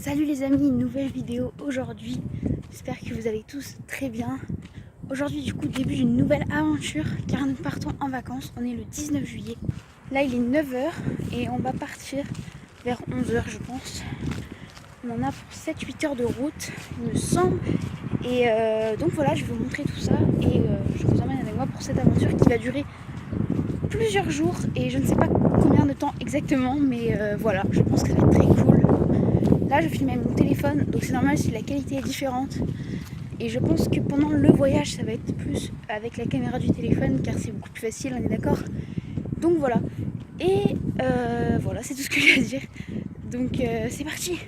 Salut les amis, une nouvelle vidéo aujourd'hui. J'espère que vous allez tous très bien. Aujourd'hui du coup début d'une nouvelle aventure car nous partons en vacances. On est le 19 juillet. Là il est 9 h et on va partir vers 11 h je pense. On en a pour 7-8 heures de route il me semble. Et donc voilà, je vais vous montrer tout ça et je vous emmène avec moi pour cette aventure qui va durer plusieurs jours et je ne sais pas combien de temps exactement, mais voilà, je pense que ça va être très cool. Là je filme avec mon téléphone donc c'est normal si la qualité est différente et je pense que pendant le voyage ça va être plus avec la caméra du téléphone car c'est beaucoup plus facile, on est d'accord. Donc voilà, et voilà, c'est tout ce que j'ai à dire. Donc c'est parti,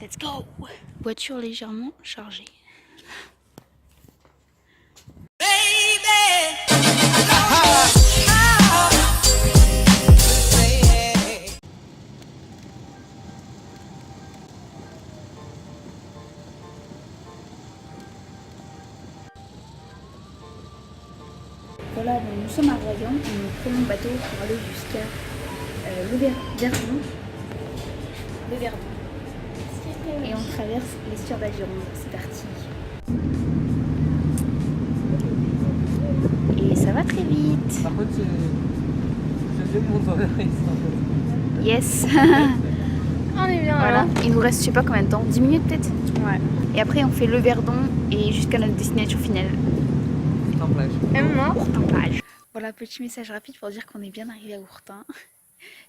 let's go. Voiture légèrement chargée. Voilà, donc nous sommes à Royan, nous prenons le bateau pour aller jusqu'à le Verdon. Et on traverse l'estuaire d'Aviron, c'est parti. Et ça va très vite. Par contre, j'ai bien mon horaire ici. Yes. On est bien Voilà, là. il nous reste je sais pas combien de temps, 10 minutes peut-être. Ouais. Et après on fait le Verdon et jusqu'à notre destination finale. En plage. Même moi. Ourtin-Plage. Voilà, petit message rapide pour dire qu'on est bien arrivé à Ourtin.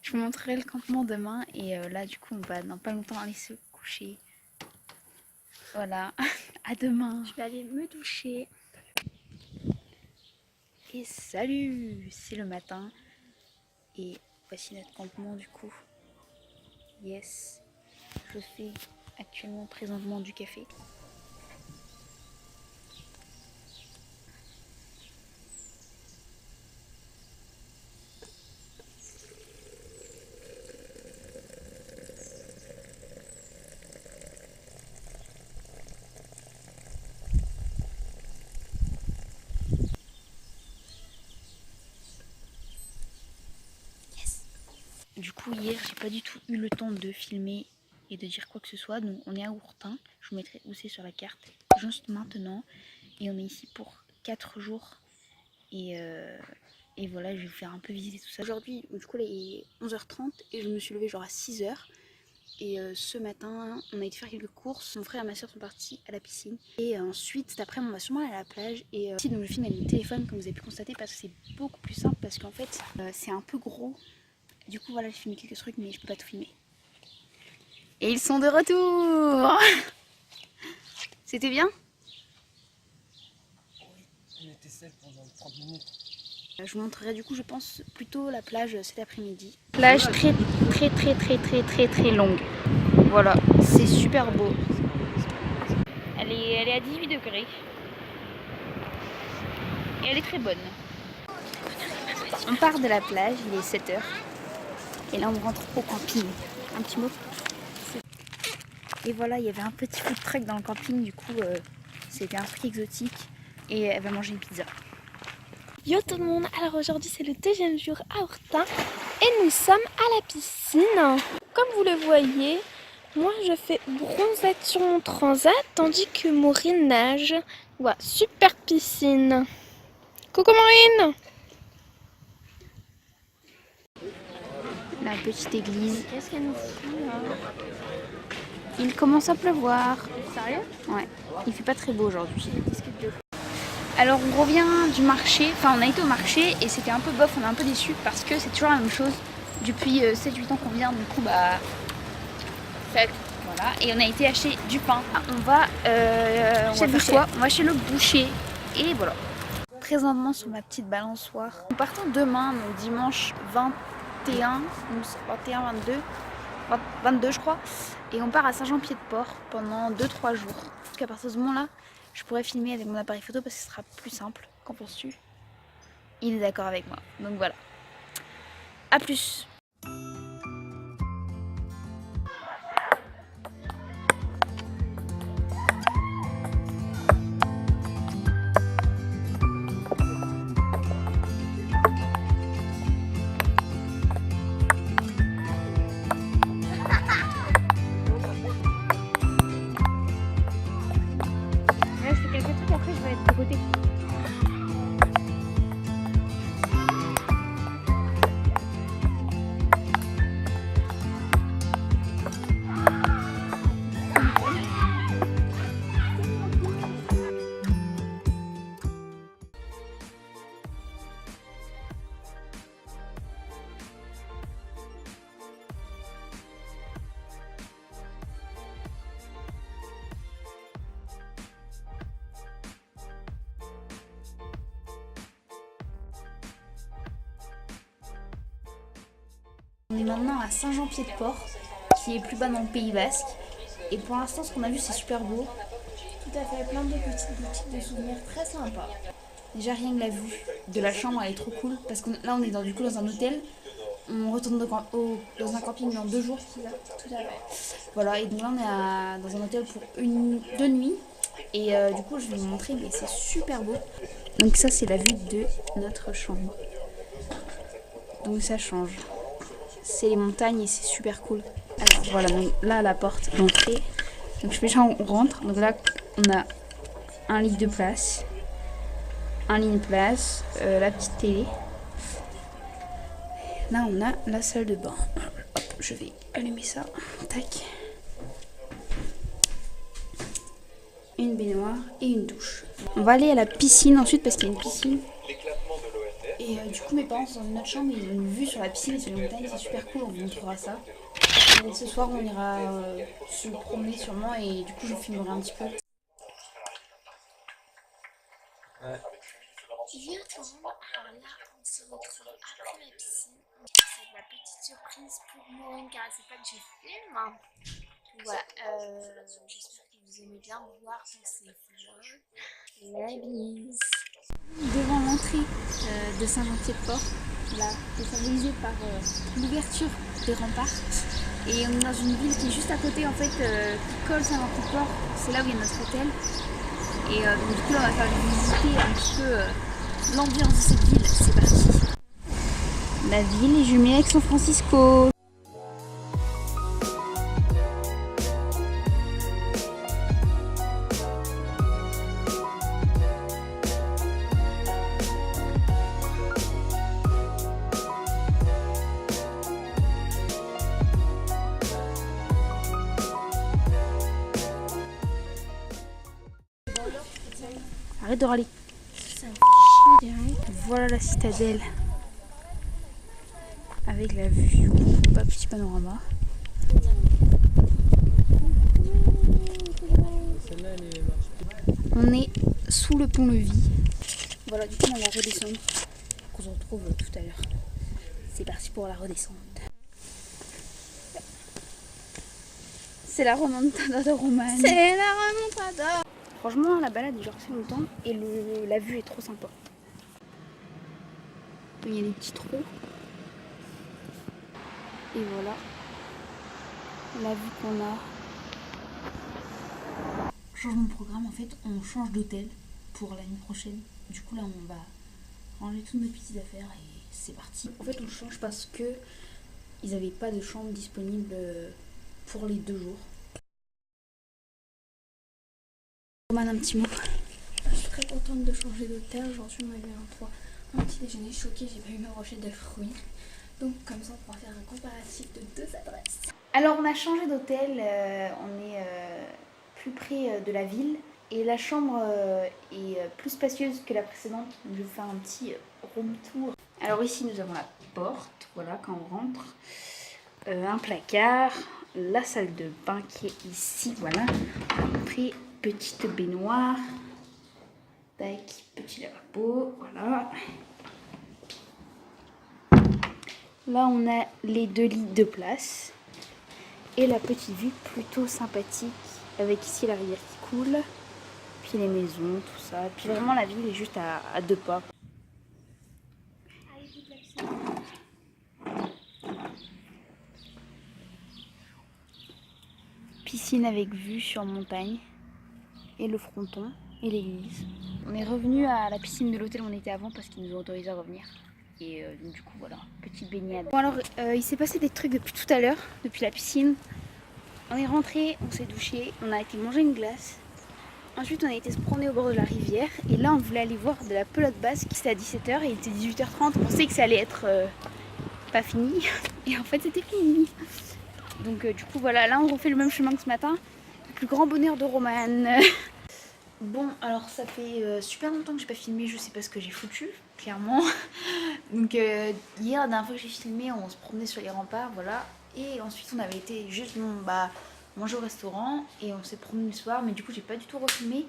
Je vous montrerai le campement demain et là du coup on va dans pas longtemps aller se coucher. Voilà, à demain. Je vais aller me doucher. Et salut, c'est le matin et voici notre campement du coup. Yes, je fais actuellement présentement du café. Du coup hier j'ai pas du tout eu le temps de filmer et de dire quoi que ce soit, donc on est à Ourtin, je vous mettrai où c'est sur la carte juste maintenant et on est ici pour 4 jours et voilà, je vais vous faire un peu visiter tout ça. Aujourd'hui du coup là il est 11h30 et je me suis levée genre à 6 h et ce matin on a été faire quelques courses, mon frère et ma soeur sont partis à la piscine et ensuite cet après-midi on va sûrement aller à la plage et donc je filme avec mon téléphone comme vous avez pu constater parce que c'est beaucoup plus simple parce qu'en fait c'est un peu gros. Du coup voilà, j'ai filmé quelques trucs mais je peux pas tout filmer. Et ils sont de retour. C'était bien? On était seul pendant 30 minutes. Je vous montrerai du coup je pense plutôt la plage cet après-midi. Plage très longue. Voilà, c'est super beau. Elle est à 18 degrés. Et elle est très bonne. On part de la plage, il est 7 h. Et là on rentre au camping. Un petit mot. Et voilà, il y avait un petit food truck dans le camping, du coup c'était un truc exotique. Et elle va manger une pizza. Yo tout le monde, alors aujourd'hui c'est le deuxième jour à Ourtin et nous sommes à la piscine. Comme vous le voyez, moi je fais bronzette sur mon transat tandis que Maureen nage. Voilà, super piscine. Coucou Maureen. La petite église. Qu'est-ce qu'elle nous fout là? Il commence à pleuvoir. Sérieux? Ouais, il fait pas très beau aujourd'hui. Alors on revient du marché, enfin on a été au marché et c'était un peu bof, on est un peu déçus parce que c'est toujours la même chose depuis 7-8 ans qu'on vient, du coup bah voilà, et on a été acheter du pain. On va faire quoi? On va chez le boucher et voilà. Présentement sur ma petite balançoire. Nous partons demain, donc dimanche 21, 22 je crois, et on part à Saint-Jean-Pied-de-Port pendant 2-3 jours. Donc à partir de ce moment-là, je pourrais filmer avec mon appareil photo parce que ce sera plus simple. Qu'en penses-tu? Il est d'accord avec moi. Donc voilà. A plus. On est maintenant à Saint-Jean-Pied-de-Port, qui est plus bas dans le Pays Basque. Et pour l'instant, ce qu'on a vu, c'est super beau. Tout à fait, plein de petites boutiques de souvenirs très sympas. Déjà, rien que la vue de la chambre, elle est trop cool. Parce que là, on est du coup dans un hôtel. On retourne dans un camping dans 2 jours, c'est ça? Tout à fait. Voilà, et donc là, on est dans un hôtel pour 2 nuits. Et du coup, je vais vous montrer, mais c'est super beau. Donc ça, c'est la vue de notre chambre. Donc ça change. C'est les montagnes et c'est super cool. Alors, voilà, donc là, la porte d'entrée. Donc je fais ça, on rentre. Donc là, on a un lit de place. Un lit de place. La petite télé. Là, on a la salle de bain. Hop, je vais allumer ça. Tac. Une baignoire et une douche. On va aller à la piscine ensuite parce qu'il y a une piscine. Et du coup, mes parents sont dans une autre chambre. Ils ont une vue sur la piscine et sur les montagnes. C'est super cool. On vous montrera ça. Et ce soir, on ira se promener sûrement. Et du coup, je filmerai un petit peu. Viens tombe, alors là on se retrouve après la piscine. C'est la petite surprise pour Maureen car elle sait pas que je filme. Voilà, j'espère que vous aimez bien voir tous ces vlogs. La bise. Devant l'entrée de Saint-Jean-Pied-de-Port, là, c'est symbolisé par l'ouverture des remparts. Et on est dans une ville qui est juste à côté en fait, qui colle Saint-Jean-Pied-de-Port. C'est là où il y a notre hôtel. Et donc, du coup là, on va faire visiter un petit peu l'ambiance de cette ville. C'est parti. La ville est jumelée avec San Francisco. Arrête de râler. Ça me fait chier direct. Voilà la citadelle. Avec la vue. Petit panorama. Celle-là, elle est marche. On est sous le pont-levis. Voilà, du coup, on va redescendre. On se retrouve tout à l'heure. C'est parti pour la redescente. C'est la remontada de Romane. C'est la remontada. Franchement, la balade est genre assez longtemps et la vue est trop sympa. Il y a des petits trous. Et voilà la vue qu'on a. Changement de programme, en fait, on change d'hôtel pour l'année prochaine. Du coup, là, on va ranger toutes nos petites affaires et c'est parti. En fait, on change parce que ils n'avaient pas de chambre disponible pour les 2 jours. Roman, un petit mot. Je suis très contente de changer d'hôtel. Aujourd'hui, on m'a eu un petit déjeuner choqué. J'ai pas eu ma brochette de fruits. Donc, comme ça, on pourra faire un comparatif de 2 adresses. Alors, on a changé d'hôtel. On est plus près de la ville. Et la chambre est plus spacieuse que la précédente. Donc, je vais vous faire un petit room tour. Alors, ici, nous avons la porte. Voilà, quand on rentre. Un placard. La salle de bain qui est ici. Voilà. Après, petite baignoire. Tac, petit lavabo. Voilà. Là, on a les 2 lits de place. Et la petite vue plutôt sympathique. Avec ici la rivière qui coule. Puis les maisons, tout ça. Puis vraiment, la ville est juste à 2 pas. Piscine avec vue sur montagne. Et le fronton. Et l'église. On est revenu à la piscine de l'hôtel où on était avant parce qu'ils nous ont autorisé à revenir. Et donc du coup voilà, petite baignade. Bon alors il s'est passé des trucs depuis tout à l'heure, depuis la piscine. On est rentré, on s'est douché, on a été manger une glace. Ensuite on a été se promener au bord de la rivière. Et là on voulait aller voir de la pelote basque. C'était à 17h et il était 18h30. On pensait que ça allait être pas fini. Et en fait c'était fini. Donc du coup voilà, là on refait le même chemin que ce matin. Le plus grand bonheur de Romane. Bon, alors ça fait super longtemps que j'ai pas filmé, je sais pas ce que j'ai foutu, clairement. Donc hier, la dernière fois que j'ai filmé, on se promenait sur les remparts, voilà. Et ensuite on avait été juste manger au restaurant et on s'est promené le soir, mais du coup j'ai pas du tout refilmé.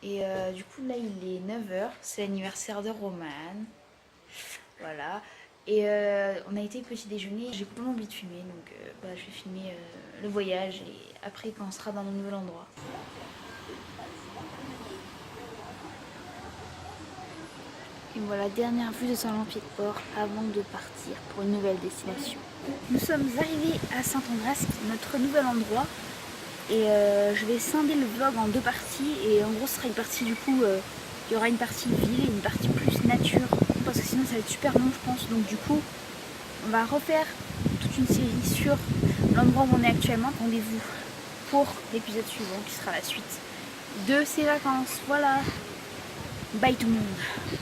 Et du coup là il est 9h, c'est l'anniversaire de Romane. Voilà. Et on a été petit déjeuner, j'ai complètement oublié de filmer, donc je vais filmer le voyage et après quand on sera dans mon nouvel endroit. Et voilà, dernière vue de Saint-Jean-Pied-de-Port avant de partir pour une nouvelle destination. Nous sommes arrivés à Saint-András, qui est notre nouvel endroit. Et je vais scinder le vlog en 2 parties. Et en gros, ce sera une partie du coup, il y aura une partie ville et une partie plus nature. Parce que sinon, ça va être super long, je pense. Donc du coup, on va refaire toute une série sur l'endroit où on est actuellement. Rendez-vous pour l'épisode suivant qui sera la suite de ces vacances. Voilà. Bye tout le monde.